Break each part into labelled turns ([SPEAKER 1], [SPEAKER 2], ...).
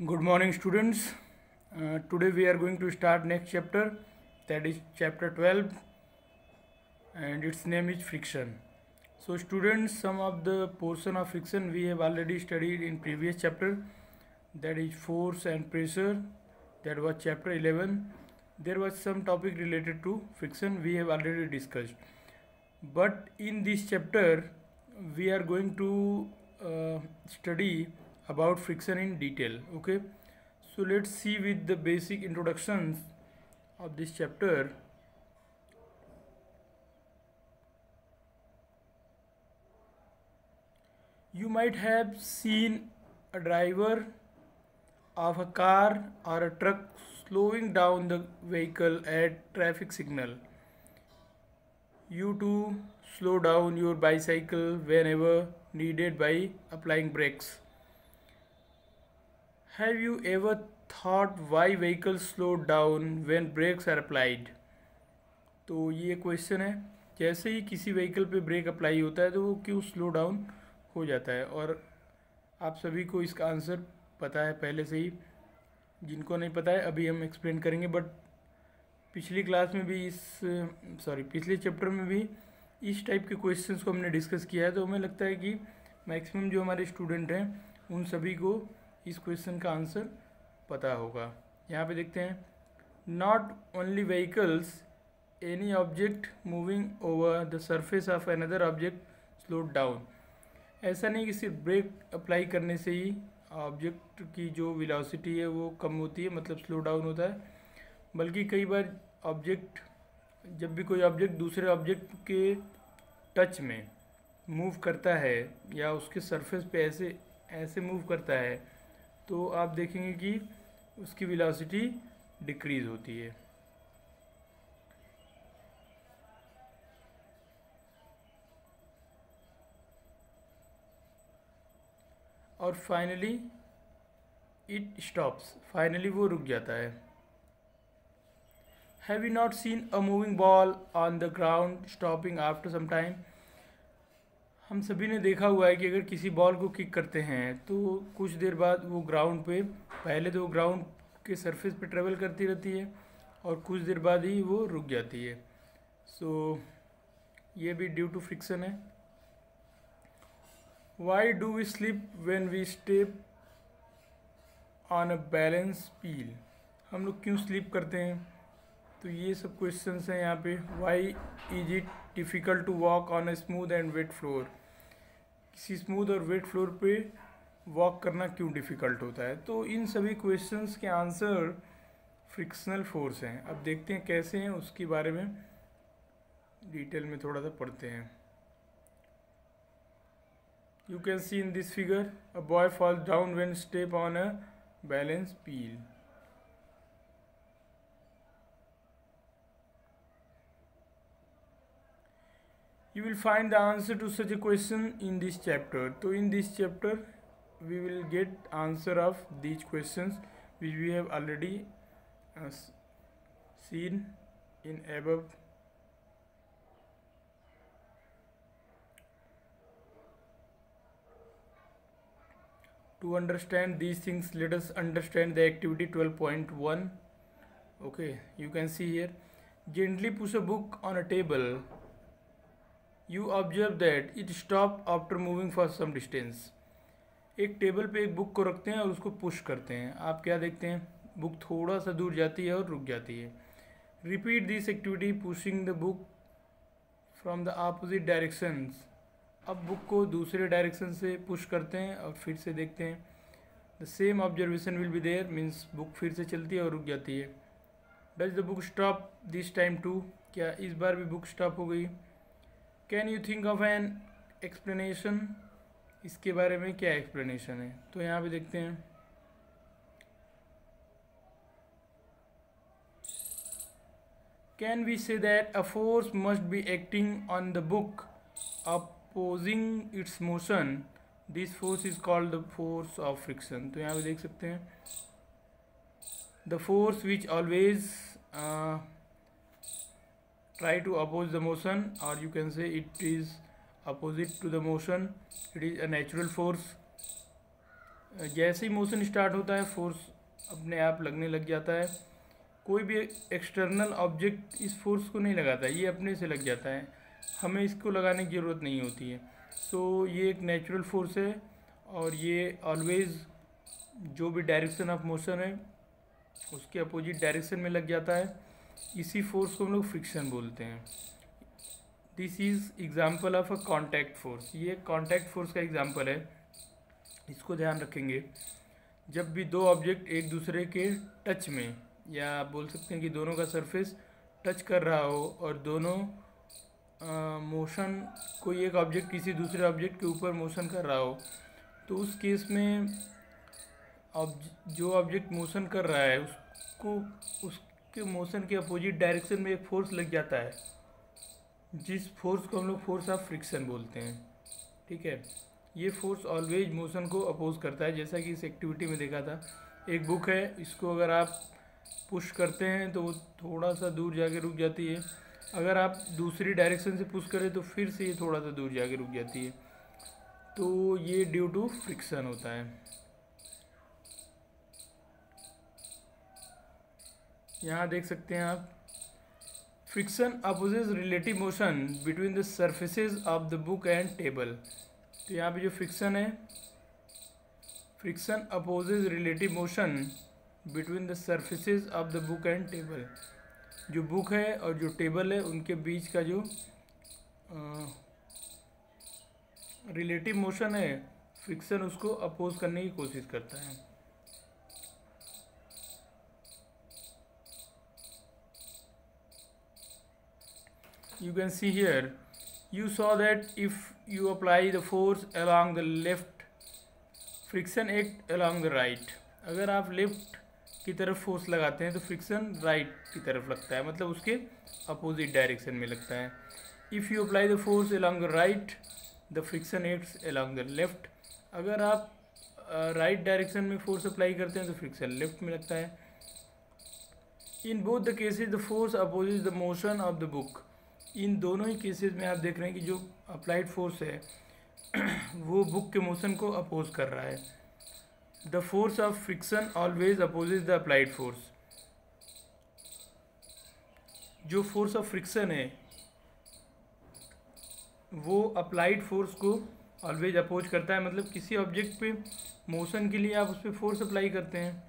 [SPEAKER 1] Good morning, students. Today we are going to start next chapter, that is chapter 12, and its name is friction. So, students, some of the portion of friction we have already studied in previous chapter, that is force and pressure. That was chapter 11. There was some topic related to friction we have already discussed. But in this chapter, we are going to study about friction in detail. Okay, so let's see with the basic introductions of this chapter. You might have seen a driver of a car or a truck slowing down the vehicle at traffic signal. You too slow down your bicycle whenever needed by applying brakes. Have you ever thought why vehicles slow down when brakes are applied? तो ये question है, जैसे ही किसी vehicle पे break apply होता है तो वो क्यों स्लो डाउन हो जाता है। और आप सभी को इसका आंसर पता है पहले से ही, जिनको नहीं पता है अभी हम एक्सप्लेन करेंगे। बट पिछली क्लास में भी पिछले चैप्टर में भी इस टाइप के क्वेश्चंस को हमने डिस्कस किया है, तो हमें लगता है कि मैक्सिमम जो हमारे स्टूडेंट हैं उन सभी को इस क्वेश्चन का आंसर पता होगा। यहाँ पे देखते हैं, not only vehicles, any object moving over the surface of another object slowed down. ऐसा नहीं कि सिर्फ ब्रेक अप्लाई करने से ही ऑब्जेक्ट की जो वेलोसिटी है वो कम होती है, मतलब स्लो डाउन होता है, बल्कि कई बार ऑब्जेक्ट, जब भी कोई ऑब्जेक्ट दूसरे ऑब्जेक्ट के टच में मूव करता है या उसके सरफेस पे ऐसे ऐसे मूव करता है, तो आप देखेंगे कि उसकी वेलोसिटी डिक्रीज होती है। और फाइनली इट स्टॉप्स, फाइनली वो रुक जाता है। Have you not seen a moving ball on the ground stopping after some time. हम सभी ने देखा हुआ है कि अगर किसी बॉल को किक करते हैं तो कुछ देर बाद वो ग्राउंड पे, पहले तो वो ग्राउंड के सरफेस पे ट्रेवल करती रहती है और कुछ देर बाद ही वो रुक जाती है। सो ये भी ड्यू टू फ्रिक्शन है। Why do we slip when we step on a balance wheel. हम लोग क्यों स्लिप करते हैं, तो ये सब क्वेश्चंस हैं यहाँ पे। Why is it difficult to walk on a smooth and wet floor. किसी स्मूथ और वेट फ्लोर पे वॉक करना क्यों डिफ़िकल्ट होता है। तो इन सभी क्वेश्चंस के आंसर फ्रिक्शनल फोर्स हैं। अब देखते हैं कैसे हैं, उसके बारे में डिटेल में थोड़ा सा पढ़ते हैं। You can see in this figure, a boy falls down when step on a balance wheel. You will find the answer to such a question in this chapter. So in this chapter we will get answer of these questions which we have already seen in above. To understand these things, let us understand the activity 12.1. Okay, you can see here, gently push a book on a table. You observe that it stopped after moving for some distance. एक table पे एक book को रखते हैं और उसको push करते हैं। आप क्या देखते हैं, बुक थोड़ा सा दूर जाती है और रुक जाती है। Repeat this activity pushing the book from the opposite directions. अब बुक को दूसरे डायरेक्शन से पुश करते हैं और फिर से देखते हैं। The same observation will be there, means book फिर से चलती है और रुक जाती है। Does the book stop this time too. क्या इस बार भी बुक स्टॉप हो गई। Can you think of an explanation. इसके बारे में क्या एक्सप्लेनेशन है, तो यहाँ पे देखते हैं। Can we say that a force must be acting on the book opposing its motion, this force is called the force of friction. तो यहाँ पे देख सकते हैं, the force which always try to oppose the motion, or you can say it is opposite to the motion, it is a natural force. जैसे ही motion start होता है force अपने आप लगने लग जाता है। कोई भी एक्सटर्नल ऑब्जेक्ट इस फोर्स को नहीं लगाता, ये अपने से लग जाता है, हमें इसको लगाने की ज़रूरत नहीं होती है। सो ये एक नेचुरल फोर्स है और ये ऑलवेज जो भी डायरेक्शन ऑफ मोशन है उसके अपोजिट डायरेक्शन में लग जाता है। इसी फोर्स को हम लोग फ्रिक्शन बोलते हैं। This is example of a contact force. ये कॉन्टैक्ट फोर्स का एग्जाम्पल है, इसको ध्यान रखेंगे। जब भी दो ऑब्जेक्ट एक दूसरे के टच में, या आप बोल सकते हैं कि दोनों का सरफेस टच कर रहा हो और दोनों मोशन, कोई एक ऑब्जेक्ट किसी दूसरे ऑब्जेक्ट के ऊपर मोशन कर रहा हो, तो उस केस में जो ऑब्जेक्ट मोशन कर रहा है उसको उसके मोशन के अपोजिट डायरेक्शन में एक फोर्स लग जाता है, जिस फोर्स को हम लोग फोर्स ऑफ फ्रिक्शन बोलते हैं। ठीक है, ये फोर्स ऑलवेज मोशन को अपोज करता है। जैसा कि इस एक्टिविटी में देखा था, एक बुक है, इसको अगर आप पुश करते हैं तो वो थोड़ा सा दूर जाके रुक जाती है, अगर आप दूसरी डायरेक्शन से पुश करें तो फिर से ये थोड़ा सा दूर जाके रुक जाती है। तो ये ड्यू टू फ्रिक्शन होता है। यहाँ देख सकते हैं आप, friction opposes relative motion between the surfaces of the book and table. तो यहाँ पे जो फ्रिक्शन है, friction opposes relative motion between the surfaces of the book and table. जो बुक है और जो टेबल है उनके बीच का जो रिलेटिव मोशन है, फ्रिक्शन उसको अपोज करने की कोशिश करता है। You can see here, you saw that if you apply the force along the left, friction act along the right। अगर आप लेफ्ट की तरफ फोर्स लगाते हैं तो फ्रिक्शन राइट की तरफ लगता है, मतलब उसके अपोजिट डायरेक्शन में लगता है। If you apply the force along the right, the friction acts along the left। अगर आप राइट डायरेक्शन में फोर्स अप्लाई करते हैं तो फ्रिक्शन लेफ्ट में लगता है। In both the cases the force opposes the motion of the book. इन दोनों ही केसेस में आप देख रहे हैं कि जो अप्लाइड फोर्स है वो बुक के मोशन को अपोज कर रहा है। The force of friction always opposes the applied force. जो फोर्स ऑफ फ्रिक्शन है वो अप्लाइड फोर्स को ऑलवेज अपोज करता है, मतलब किसी ऑब्जेक्ट पे मोशन के लिए आप उस पर फोर्स अप्लाई करते हैं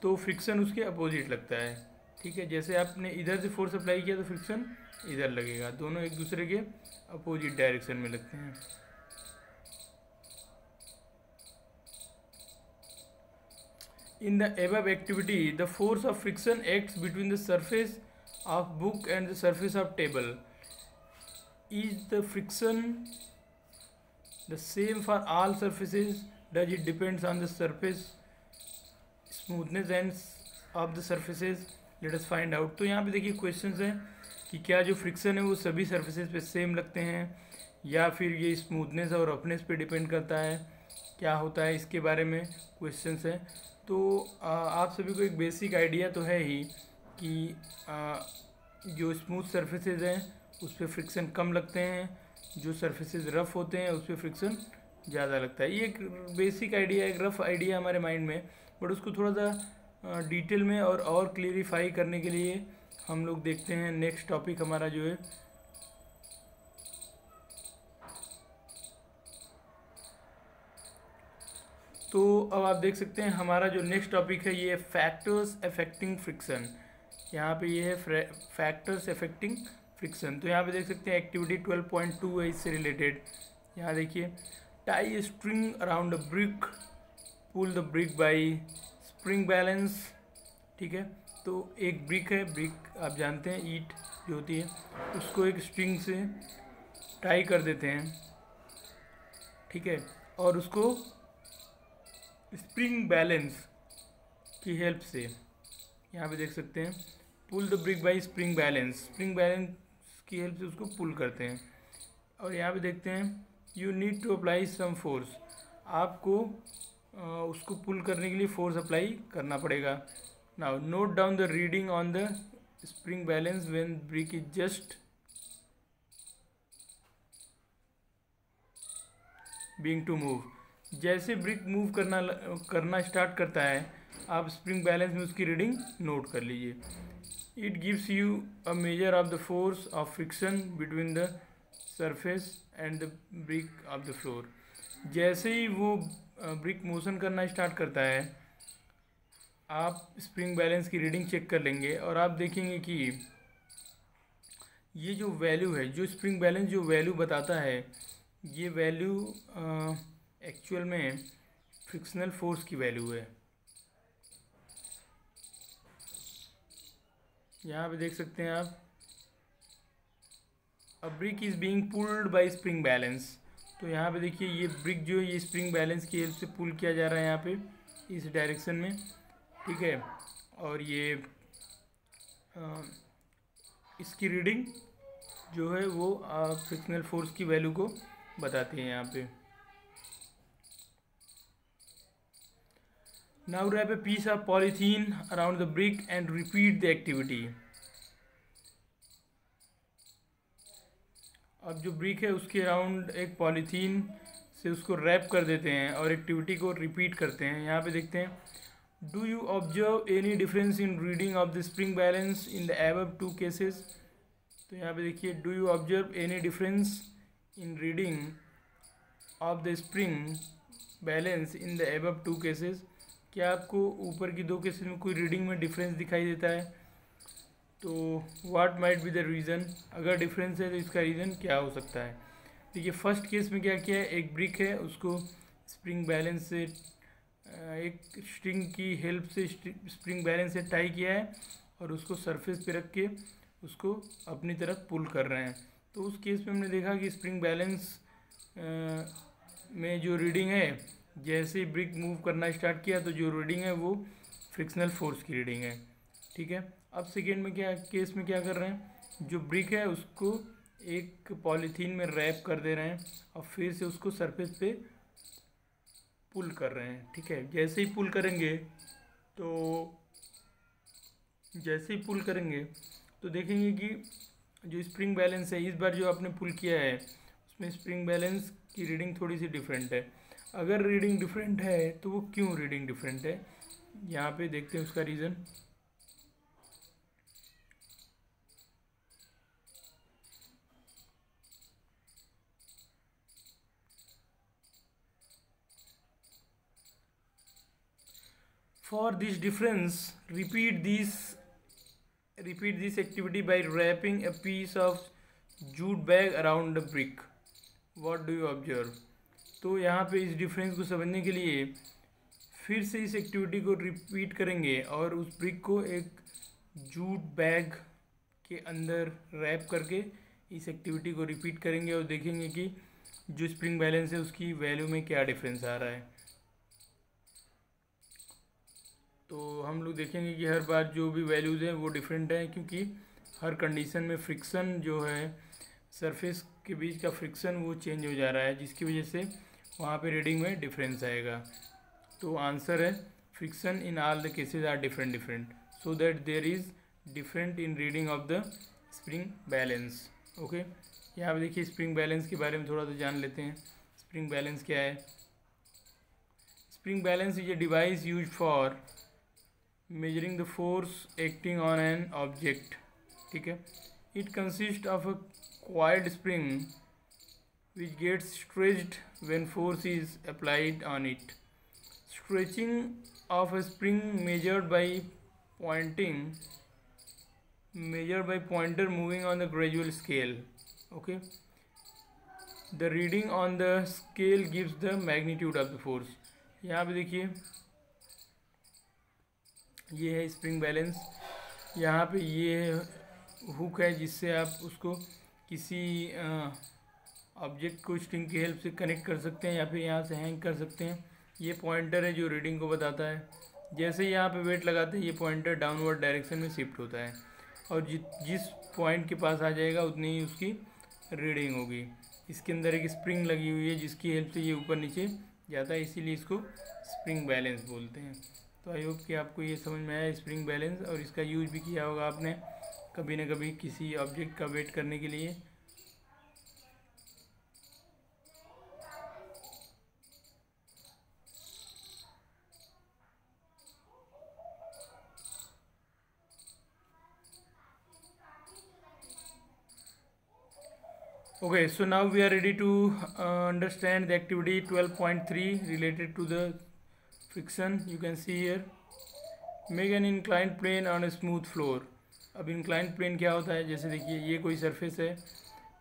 [SPEAKER 1] तो फ्रिक्शन उसके अपोजिट लगता है। ठीक है, जैसे आपने इधर से फोर्स अप्लाई किया तो फ्रिक्शन इधर लगेगा, दोनों एक दूसरे के अपोजिट डायरेक्शन में लगते हैं। In the above activity the force of friction acts between the surface of book and the surface of table. Is the friction the same for all surfaces? Does it depends on the surface smoothness end of the surfaces? Let us find out. तो यहाँ पे देखिए questions हैं कि क्या जो friction है वो सभी सर्फेसेज पे सेम लगते हैं या फिर ये स्मूथनेस और रफनेस पे डिपेंड करता है, क्या होता है इसके बारे में क्वेश्चंस हैं। तो आप सभी को एक बेसिक आइडिया तो है ही कि जो स्मूथ सर्फेसेज हैं उस पर फ्रिक्शन कम लगते हैं, जो सर्फेसेज रफ़ होते हैं उस पर फ्रिक्शन ज़्यादा लगता है। ये एक बेसिक आइडिया, एक रफ़ आइडिया हमारे माइंड में, बट उसको थोड़ा सा डिटेल में और क्लियरिफाई करने के लिए हम लोग देखते हैं नेक्स्ट टॉपिक हमारा जो है तो अब आप देख सकते हैं हमारा जो नेक्स्ट टॉपिक है ये फैक्टर्स अफेक्टिंग फ्रिक्शन। यहाँ पे ये है फैक्टर्स अफेक्टिंग फ्रिक्शन। तो यहाँ पे देख सकते हैं एक्टिविटी 12.2 है इससे रिलेटेड। यहाँ देखिए, tie string around a brick, pull the brick by spring balance. ठीक है, तो एक ब्रिक है, ब्रिक आप जानते हैं ईंट जो होती है, उसको एक स्ट्रिंग से टाई कर देते हैं। ठीक है, और उसको स्प्रिंग बैलेंस की हेल्प से, यहाँ पे देख सकते हैं, pull the brick by spring balance, spring balance की हेल्प से उसको पुल करते हैं। और यहाँ पे देखते हैं you need to apply some force, आपको उसको पुल करने के लिए फोर्स अप्लाई करना पड़ेगा। Now note down the reading on the spring balance when brick is just being to move. जैसे ब्रिक मूव करना स्टार्ट करता है, आप स्प्रिंग बैलेंस में उसकी रीडिंग नोट कर लीजिए। It gives you a measure of the force of friction between the surface and the brick of the floor. जैसे ही वो ब्रिक मोशन करना स्टार्ट करता है, आप स्प्रिंग बैलेंस की रीडिंग चेक कर लेंगे और आप देखेंगे कि ये जो वैल्यू है, जो स्प्रिंग बैलेंस जो वैल्यू बताता है, ये वैल्यू एक्चुअल में फ्रिक्शनल फोर्स की वैल्यू है। यहाँ पे देख सकते हैं आप, अ brick is being pulled bye spring balance. तो यहाँ पे देखिए ये ब्रिक जो है ये स्प्रिंग बैलेंस की हेल्प से पुल किया जा रहा है यहाँ पे इस डायरेक्शन में, ठीक है। और ये इसकी रीडिंग जो है वो फ्रिक्शनल फोर्स की वैल्यू को बताती है यहाँ पे। Now wrap a piece of polythene around the brick and repeat the activity. अब जो ब्रिक है उसके अराउंड एक पॉलीथीन से उसको रैप कर देते हैं और एक्टिविटी को रिपीट करते हैं। यहाँ पे देखते हैं, do you observe any difference in reading of the spring balance in the above two cases. तो यहाँ पे देखिए, do you observe any difference in reading of the spring balance in the above two cases. क्या आपको ऊपर की दो cases में कोई रीडिंग में डिफरेंस दिखाई देता है? तो what might be the reason, अगर डिफरेंस है तो इसका रीज़न क्या हो सकता है? देखिए फर्स्ट केस में क्या किया है, एक ब्रिक है उसको स्प्रिंग बैलेंस से एक स्ट्रिंग की हेल्प से स्प्रिंग बैलेंस से टाई किया है और उसको सरफेस पे रख के उसको अपनी तरफ पुल कर रहे हैं। तो उस केस में हमने देखा कि स्प्रिंग बैलेंस में जो रीडिंग है, जैसे ही ब्रिक मूव करना स्टार्ट किया तो जो रीडिंग है वो फ्रिक्शनल फोर्स की रीडिंग है, ठीक है। अब सेकेंड में क्या केस में क्या कर रहे हैं, जो ब्रिक है उसको एक पॉलीथीन में रैप कर दे रहे हैं और फिर से उसको सरफेस पे पुल कर रहे हैं, ठीक है। जैसे ही पुल करेंगे तो देखेंगे कि जो स्प्रिंग बैलेंस है, इस बार जो आपने पुल किया है उसमें स्प्रिंग बैलेंस की रीडिंग थोड़ी सी डिफरेंट है। अगर रीडिंग डिफरेंट है तो वो क्यों रीडिंग डिफरेंट है, यहाँ पे देखते हैं उसका reason. For this difference, repeat this activity by wrapping a piece of jute bag around the brick. What do you observe? तो यहाँ पे इस डिफरेंस को समझने के लिए फिर से इस एक्टिविटी को रिपीट करेंगे और उस ब्रिक को एक जूट बैग के अंदर रैप करके इस एक्टिविटी को रिपीट करेंगे और देखेंगे कि जो स्प्रिंग बैलेंस है उसकी वैल्यू में क्या डिफरेंस आ रहा है। तो हम लोग देखेंगे कि हर बार जो भी वैल्यूज़ हैं वो डिफरेंट हैं, क्योंकि हर कंडीशन में फ्रिक्शन जो है सरफेस के बीच का फ्रिक्शन वो चेंज हो जा रहा है, जिसकी वजह से वहाँ पे रीडिंग में डिफरेंस आएगा। तो आंसर है friction in all the cases are different so that there is different in reading of the spring balance. Okay, यहाँ पे देखिए स्प्रिंग बैलेंस के बारे में थोड़ा सा जान लेते हैं। स्प्रिंग बैलेंस क्या है? Spring balance is a device use for measuring the force acting on an object, ठीक है। It consists of a coiled spring which gets stretched when force is applied on it. Stretching of a spring measured by pointer moving on the gradual scale. Okay, the reading on the scale gives the magnitude of the force. यहाँ पे देखिए ये है spring balance, यहाँ पे ये hook है जिससे आप उसको किसी ऑब्जेक्ट को स्ट्रिंग की हेल्प से कनेक्ट कर सकते हैं या फिर यहाँ से हैंग कर सकते हैं। ये पॉइंटर है जो रीडिंग को बताता है। जैसे ही यहाँ पे वेट लगाते हैं ये पॉइंटर डाउनवर्ड डायरेक्शन में शिफ्ट होता है और जिस पॉइंट के पास आ जाएगा उतनी ही उसकी रीडिंग होगी। इसके अंदर एक स्प्रिंग लगी हुई है जिसकी हेल्प से ये ऊपर नीचे जाता है, इसीलिए इसको स्प्रिंग बैलेंस बोलते हैं। तो आई होप कि आपको ये समझ में आया स्प्रिंग बैलेंस, और इसका यूज भी किया होगा आपने कभी ना कभी किसी ऑब्जेक्ट का वेट करने के लिए। Okay, so now we are ready to understand the activity 12.3 related to the friction. You can see here, make an inclined plane on a smooth floor. अब inclined plane क्या होता है, जैसे देखिए ये कोई सरफेस है,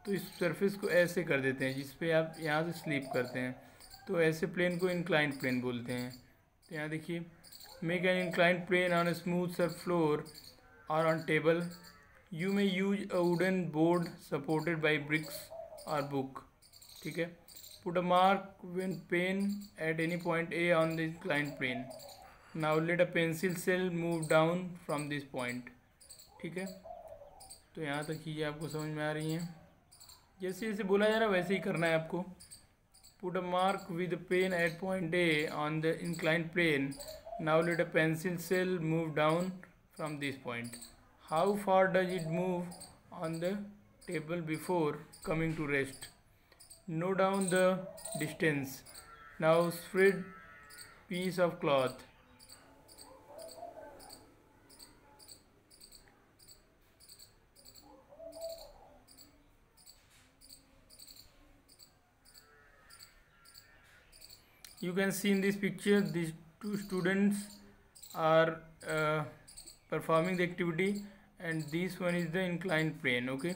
[SPEAKER 1] तो इस सरफेस को ऐसे कर देते हैं जिस पे आप यहाँ से स्लिप करते हैं, तो ऐसे प्लेन को inclined plane बोलते हैं। तो यहाँ देखिए, make an inclined plane on a smooth surface floor or on table. You may use a wooden board supported by bricks or book. ठीक है, put a mark when pen at any point A on the inclined plane. Now let a pencil shell move down from this point. ठीक है, तो यहाँ तक चीज़ें आपको समझ में आ रही हैं। जैसे जैसे बोला जा रहा है वैसे ही करना है आपको। Put a mark with a pen at point A on the inclined plane. Now let a pencil shell move down from this point. How far does it move on the table before coming to rest? Note down the distance. Now spread piece of cloth. You can see in this picture these two students are performing the activity, and this one is the inclined plane. Okay,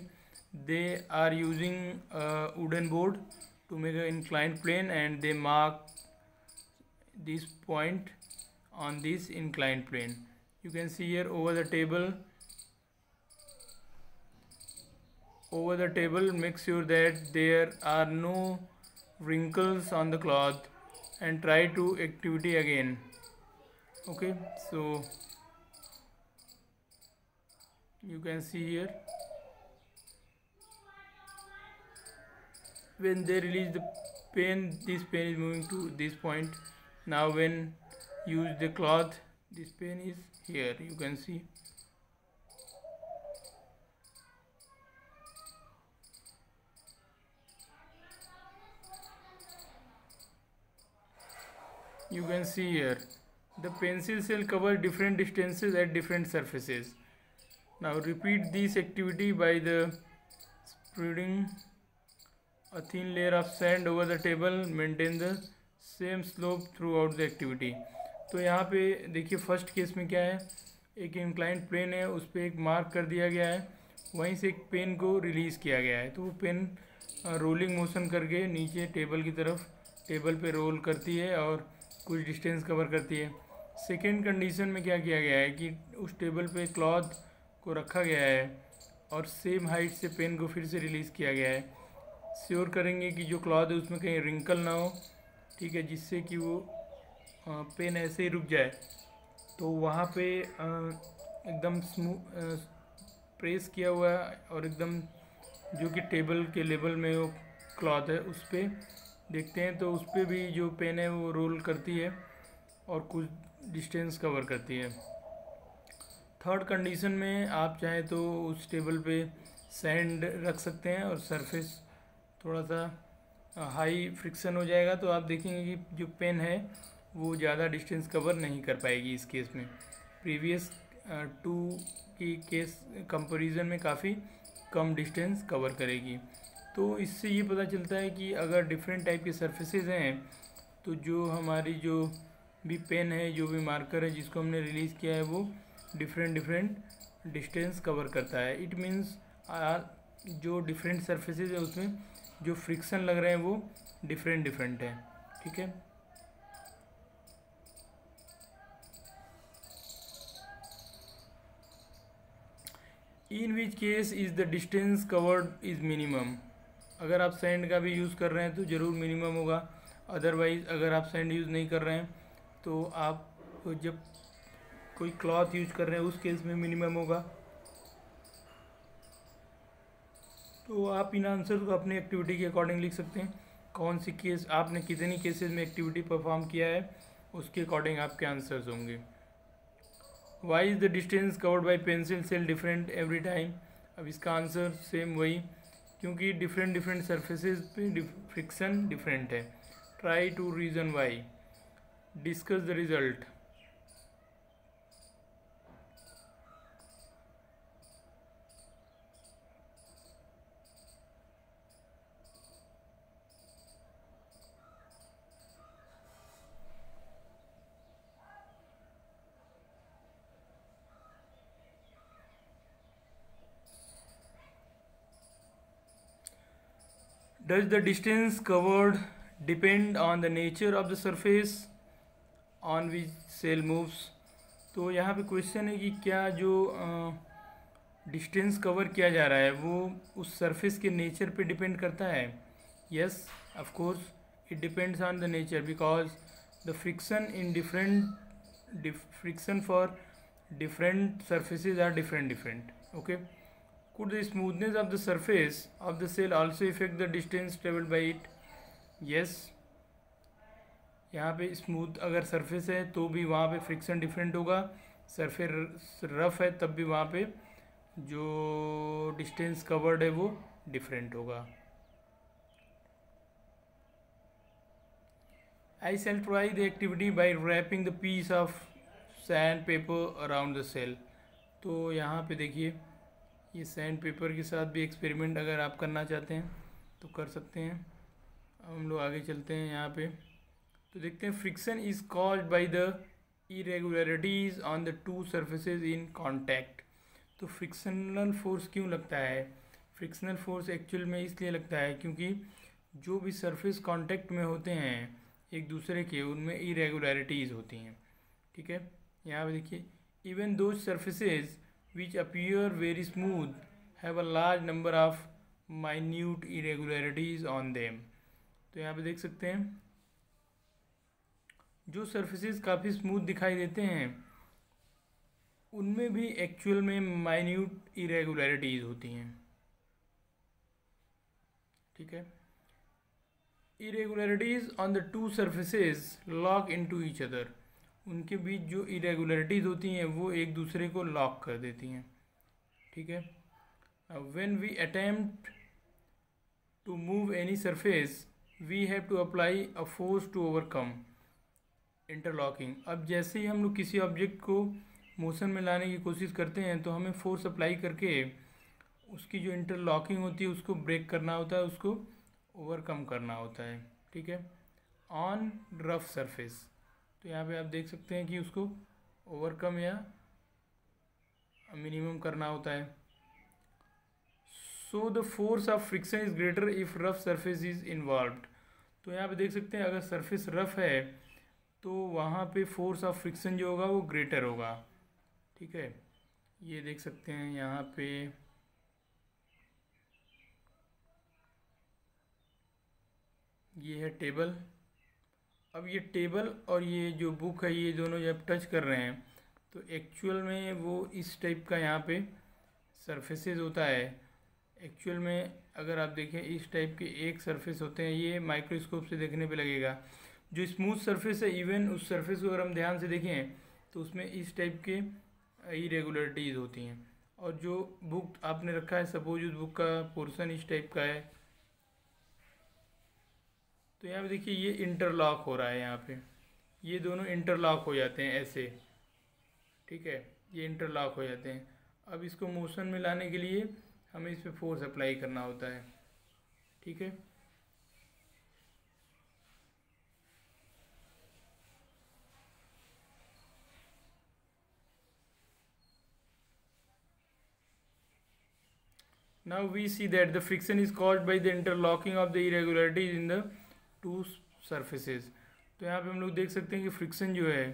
[SPEAKER 1] they are using a wooden board to make an inclined plane, and they mark this point on this inclined plane. You can see here over the table, make sure that there are no wrinkles on the cloth, and try to activity again. Okay, so you can see here, when they release the pen, this pen is moving to this point. Now when use the cloth, this pen is here, you can see. You can see here, the pencil shell cover different distances at different surfaces. Now repeat this activity by the spreading a thin layer of sand over the table. Maintain the same slope throughout the activity. तो यहाँ पे देखिए first case में क्या है, एक inclined plane है, उस पर एक मार्क कर दिया गया है, वहीं से एक पेन को रिलीज़ किया गया है, तो वो पेन रोलिंग मोशन करके नीचे टेबल की तरफ, टेबल पे रोल करती है और कुछ डिस्टेंस कवर करती है। सेकेंड कंडीशन में क्या किया गया है कि उस टेबल पे क्लॉथ को रखा गया है और सेम हाइट से पेन को फिर से रिलीज़ किया गया है। श्योर करेंगे कि जो क्लॉथ है उसमें कहीं रिंकल ना हो, ठीक है, जिससे कि वो पेन ऐसे ही रुक जाए। तो वहाँ पे एकदम प्रेस किया हुआ है और एकदम जो कि टेबल के लेवल में वो क्लॉथ है उस पर देखते हैं, तो उस पर भी जो पेन है वो रोल करती है और कुछ डिस्टेंस कवर करती है। थर्ड कंडीशन में आप चाहें तो उस टेबल पे सैंड रख सकते हैं और सरफेस थोड़ा सा हाई फ्रिक्शन हो जाएगा, तो आप देखेंगे कि जो पेन है वो ज़्यादा डिस्टेंस कवर नहीं कर पाएगी इस केस में। प्रीवियस टू की केस कंपैरिजन में काफ़ी कम डिस्टेंस कवर करेगी। तो इससे ये पता चलता है कि अगर डिफरेंट टाइप के सरफेसेस हैं तो जो हमारी जो भी पेन है, जो भी मार्कर है जिसको हमने रिलीज़ किया है, वो डिफरेंट डिस्टेंस कवर करता है। इट मीन्स जो डिफरेंट सरफेसेस है उसमें जो फ्रिक्शन लग रहे हैं वो डिफरेंट है। ठीक है, in which case is the distance covered is minimum. अगर आप सैंड का भी यूज़ कर रहे हैं तो ज़रूर मिनिमम होगा, अदरवाइज़ अगर आप सैंड यूज़ नहीं कर रहे हैं तो आप जब कोई क्लॉथ यूज कर रहे हैं उस केस में मिनिमम होगा। तो आप इन आंसर को अपनी एक्टिविटी के अकॉर्डिंग लिख सकते हैं, कौन सी केस आपने कितनी केसेस में एक्टिविटी परफॉर्म किया है उसके अकॉर्डिंग आपके आंसर्स होंगे। Why is the distance covered by pencil cell different every time. अब इसका आंसर सेम वही, क्योंकि डिफरेंट सरफेसेस पे फ्रिक्शन डिफरेंट है। Try to reason why, discuss the result. Does the distance covered depend on the nature of the surface on which cell moves. तो यहाँ पे question है कि क्या जो डिस्टेंस कवर किया जा रहा है वो उस सरफेस के नेचर पे डिपेंड करता है। Yes, of course it depends on the nature because the friction in friction for different surfaces are different. Okay, could the smoothness of the surface of the cell also affect the distance traveled by it? Yes, यहाँ पे smooth अगर surface है तो भी वहाँ पे friction different होगा, surface rough है तब भी वहाँ पे जो डिस्टेंस कवर्ड है वो डिफरेंट होगा। I shall try the activity by wrapping the piece of sand paper around the cell। तो यहाँ पे देखिए ये सैंड पेपर के साथ भी एक्सपेरिमेंट अगर आप करना चाहते हैं तो कर सकते हैं। हम लोग आगे चलते हैं यहाँ पे तो देखते हैं friction is caused by the irregularities on the two surfaces in contact. तो फ्रिक्शनल फोर्स क्यों लगता है? फ्रिक्शनल फोर्स एक्चुअल में इसलिए लगता है क्योंकि जो भी सरफेस कांटेक्ट में होते हैं एक दूसरे के, उनमें इरेगुलरिटीज़ होती हैं। ठीक है, यहाँ पे देखिए even though surfaces which appear very smooth have a large number of minute irregularities on them. तो यहाँ पे देख सकते हैं जो सरफेसेस काफ़ी स्मूथ दिखाई देते हैं उनमें भी एक्चुअल में माइन्यूट इरेगुलरिटीज़ होती हैं। ठीक है, irregularities on the two surfaces lock into each other। उनके बीच जो irregularities होती हैं वो एक दूसरे को लॉक कर देती हैं। ठीक है, when we attempt to move any surface we have to apply a force to overcome interlocking। अब जैसे ही हम लोग किसी ऑब्जेक्ट को मोशन में लाने की कोशिश करते हैं तो हमें फोर्स अप्लाई करके उसकी जो इंटरलॉकिंग होती है उसको ब्रेक करना होता है, उसको ओवरकम करना होता है। ठीक है, ऑन रफ सरफेस। तो यहाँ पे आप देख सकते हैं कि उसको ओवरकम या मिनिमम करना होता है। So the force of friction is greater if rough surface is involved. तो यहाँ पे देख सकते हैं अगर सरफेस रफ है तो वहाँ पे फोर्स ऑफ फ्रिक्शन जो होगा वो ग्रेटर होगा। ठीक है, ये देख सकते हैं यहाँ पे ये है टेबल। अब ये टेबल और ये जो बुक है ये दोनों जब टच कर रहे हैं तो एक्चुअल में वो इस टाइप का यहाँ पे सरफेसेस होता है। एक्चुअल में अगर आप देखें इस टाइप के एक सरफेस होते हैं, ये माइक्रोस्कोप से देखने पे लगेगा। जो स्मूथ सरफेस है इवन उस सरफेस को अगर हम ध्यान से देखें तो उसमें इस टाइप के इरेगुलरिटीज़ होती हैं। और जो बुक आपने रखा है सपोज उस बुक का पोर्शन इस टाइप का है तो यहाँ पे देखिए ये इंटरलॉक हो रहा है, यहाँ पे ये दोनों इंटरलॉक हो जाते हैं ऐसे। ठीक है, ये इंटरलॉक हो जाते हैं। अब इसको मोशन में लाने के लिए हमें इस पर फोर्स अप्लाई करना होता है। ठीक है, now we see that the friction is caused by the interlocking of the irregularities in the two surfaces। तो यहाँ पे हम लोग देख सकते हैं कि फ्रिक्शन जो है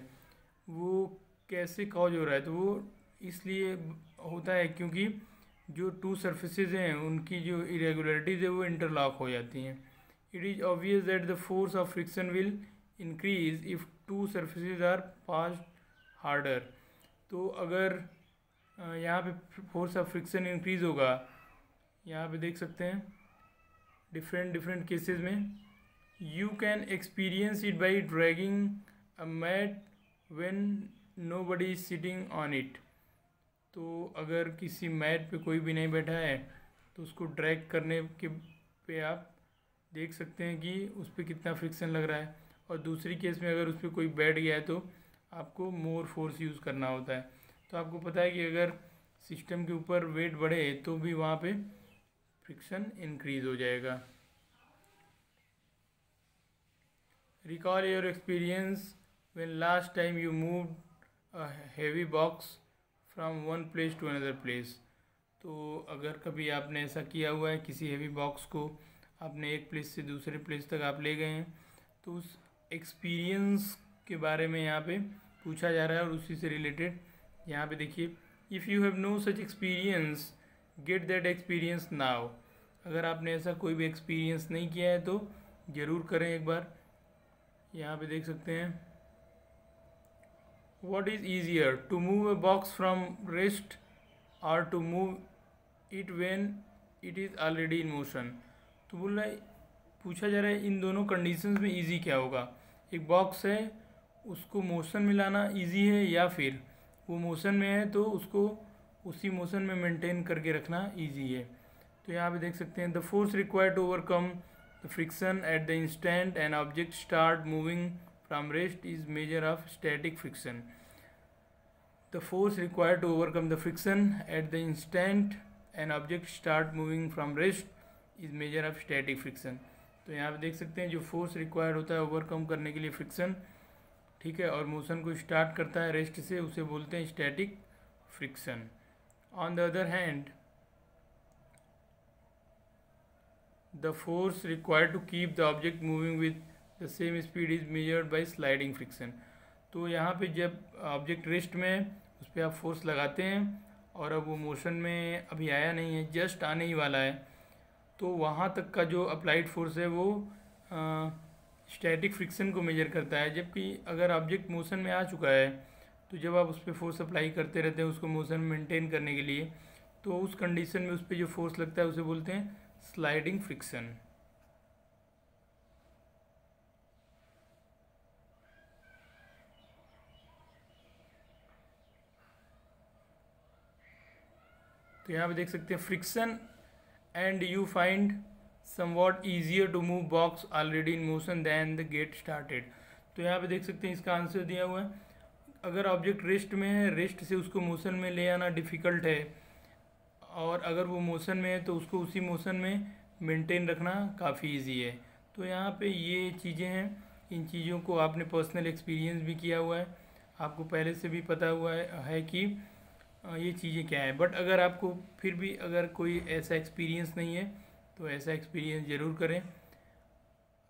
[SPEAKER 1] वो कैसे कॉज हो रहा है। तो वो इसलिए होता है क्योंकि जो टू सरफेसेज हैं उनकी जो इरेगुलरिटीज़ है वो इंटरलॉक हो जाती हैं। It is obvious that the force of friction will increase if two surfaces are pressed harder. तो अगर यहाँ पे फोर्स ऑफ फ्रिक्शन इंक्रीज होगा, यहाँ पे देख सकते हैं डिफरेंट केसेस में you can experience it by dragging a mat when nobody is sitting on it. तो अगर किसी मैट पे कोई भी नहीं बैठा है तो उसको ड्रैग करने के पे आप देख सकते हैं कि उस पर कितना फ्रिक्शन लग रहा है। और दूसरी केस में अगर उस पर कोई बैठ गया है तो आपको मोर फोर्स यूज़ करना होता है। तो आपको पता है कि अगर सिस्टम के ऊपर वेट बढ़े तो भी वहाँ पे फ्रिक्शन इंक्रीज हो जाएगा। Recall your experience when last time you moved a heavy box from one place to another place. तो अगर कभी आपने ऐसा किया हुआ है किसी हेवी बॉक्स को आपने एक प्लेस से दूसरे प्लेस तक आप ले गए हैं, तो उस एक्सपीरियंस के बारे में यहाँ पे पूछा जा रहा है। और उसी से रिलेटेड यहाँ पे देखिए, if you have no such experience get that experience now. अगर आपने ऐसा कोई भी एक्सपीरियंस नहीं किया है तो ज़रूर करें एक बार। यहाँ पे देख सकते हैं, what is easier to move a box from rest और to move it when it is already in motion. तो बोल रहा है, पूछा जा रहा है इन दोनों कंडीशंस में इजी क्या होगा। एक बॉक्स है, उसको मोशन में लाना इजी है, या फिर वो मोशन में है तो उसको उसी मोशन में मेंटेन करके रखना इजी है। तो यहाँ पे देख सकते हैं, the force required to overcome the friction at the instant an object start moving from rest is measure of static friction. The force required to overcome the friction at the instant an object start moving from rest is measure of static friction. तो यहाँ पे देख सकते हैं, जो force required होता है overcome करने के लिए फ्रिक्शन, ठीक है, और मोशन को स्टार्ट करता है रेस्ट से, उसे बोलते हैं static friction. On the other hand, the force required to keep the object moving with the same speed is measured by sliding friction। तो यहाँ पे जब ऑब्जेक्ट रेस्ट में उस पर आप फोर्स लगाते हैं और अब वो मोशन में अभी आया नहीं है, जस्ट आने ही वाला है, तो वहाँ तक का जो अप्लाइड फोर्स है वो स्टैटिक फ्रिक्शन को मेजर करता है। जबकि अगर ऑब्जेक्ट मोशन में आ चुका है तो जब आप उस पर फोर्स अप्लाई करते रहते हैं उसको मोशन में मेंटेन करने के लिए, तो उस कंडीशन में उस पर जो फोर्स लगता है उसे बोलते हैं स्लाइडिंग फ्रिक्शन। तो यहाँ पे देख सकते हैं, friction and you find somewhat easier to move box already in motion than the get started. तो यहाँ पे देख सकते हैं, इसका आंसर दिया हुआ है, अगर ऑब्जेक्ट रेस्ट में है, रेस्ट से उसको मोशन में ले आना डिफ़िकल्ट है, और अगर वो मोशन में है तो उसको उसी मोशन में मेंटेन रखना काफ़ी इजी है। तो यहाँ पे ये चीज़ें हैं, इन चीज़ों को आपने पर्सनल एक्सपीरियंस भी किया हुआ है, आपको पहले से भी पता हुआ है कि ये चीज़ें क्या हैं। बट अगर आपको फिर भी अगर कोई ऐसा एक्सपीरियंस नहीं है तो ऐसा एक्सपीरियंस ज़रूर करें।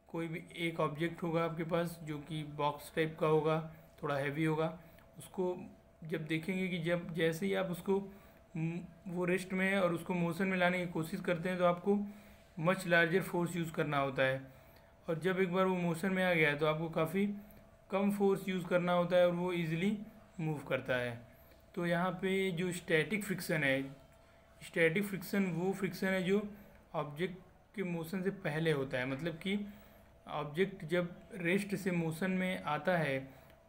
[SPEAKER 1] कोई भी एक ऑब्जेक्ट होगा आपके पास जो कि बॉक्स टाइप का होगा, थोड़ा हैवी होगा, उसको जब देखेंगे कि जब जैसे ही आप उसको वो रेस्ट में है और उसको मोशन में लाने की कोशिश करते हैं तो आपको मच लार्जर फोर्स यूज़ करना होता है, और जब एक बार वो मोशन में आ गया है तो आपको काफ़ी कम फोर्स यूज़ करना होता है और वो ईज़िली मूव करता है। तो यहाँ पे जो स्टैटिक फ्रिक्शन है, स्टैटिक फ्रिक्शन वो फ्रिक्शन है जो ऑब्जेक्ट के मोशन से पहले होता है। मतलब कि ऑब्जेक्ट जब रेस्ट से मोशन में आता है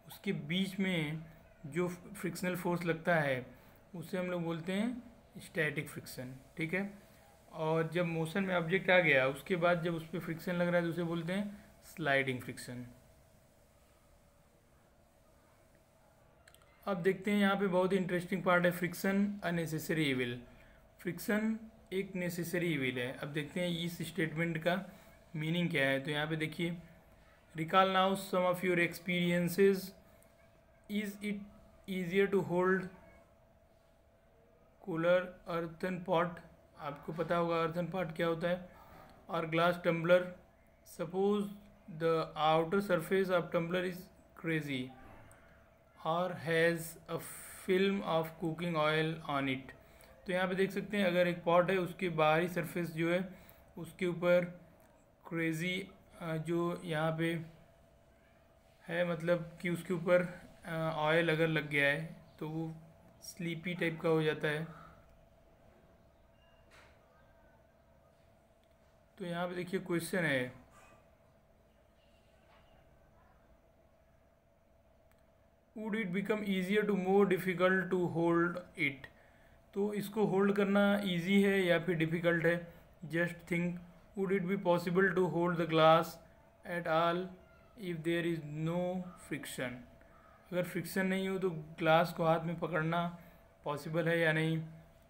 [SPEAKER 1] उसके बीच में जो फ्रिक्शनल फोर्स लगता है उसे हम लोग बोलते हैं स्टैटिक फ्रिक्शन, ठीक है। और जब मोशन में ऑब्जेक्ट आ गया उसके बाद जब उस पर फ्रिक्शन लग रहा है तो उसे बोलते हैं स्लाइडिंग फ्रिक्शन। अब देखते हैं यहाँ पे बहुत ही इंटरेस्टिंग पार्ट है, friction a necessary evil. Friction एक नेसेसरी इविल है। अब देखते हैं इस स्टेटमेंट का मीनिंग क्या है। तो यहाँ पे देखिए, recall now some of your experiences, is it easier to hold cooler earthen pot, आपको पता होगा अर्थन पॉट क्या होता है, और glass tumbler, suppose the outer surface of tumbler is greasy और has a film of cooking oil on it. तो यहाँ पे देख सकते हैं, अगर एक पॉट है उसके बाहरी सरफेस जो है उसके ऊपर क्रेजी जो यहाँ पे है, मतलब कि उसके ऊपर ऑयल अगर लग गया है तो वो स्लीपी टाइप का हो जाता है। तो यहाँ पे देखिए क्वेश्चन है, would it become easier to more difficult to hold it. तो इसको होल्ड करना इजी है या फिर डिफ़िकल्ट है। Just think, would it be possible to hold the glass at all if there is no friction. अगर friction नहीं हो तो ग्लास को हाथ में पकड़ना पॉसिबल है या नहीं,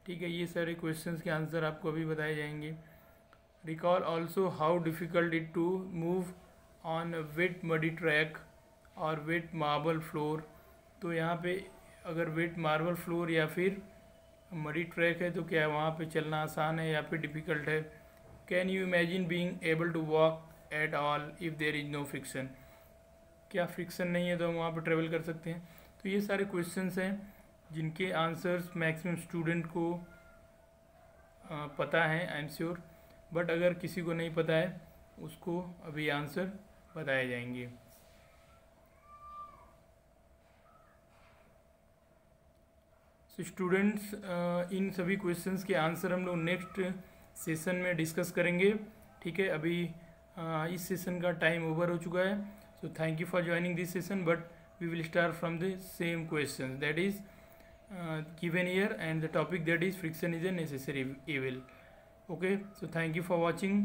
[SPEAKER 1] ठीक है। ये सारे क्वेश्चंस के आंसर आपको अभी बताए जाएंगे। Recall also how difficult it to move on wet muddy track और वेट मार्बल फ्लोर। तो यहाँ पे अगर वेट मार्बल फ्लोर या फिर मडी ट्रैक है तो क्या वहाँ पे चलना आसान है या फिर डिफ़िकल्ट है। Can you imagine being able to walk at all if there is no friction, क्या फ्रिक्शन नहीं है तो हम वहाँ पर ट्रेवल कर सकते हैं। तो ये सारे क्वेश्चंस हैं जिनके आंसर्स मैक्सिमम स्टूडेंट को पता है, आई एम श्योर, बट अगर किसी को नहीं पता है उसको अभी आंसर बताए जाएंगे। सो स्टूडेंट्स, इन सभी क्वेश्चंस के आंसर हम लोग नेक्स्ट सेशन में डिस्कस करेंगे, ठीक है। अभी इस सेशन का टाइम ओवर हो चुका है। So thank you for joining this session, but we will start from the same question that is given here, and the topic that is friction is a necessary evil. Okay, so thank you for watching.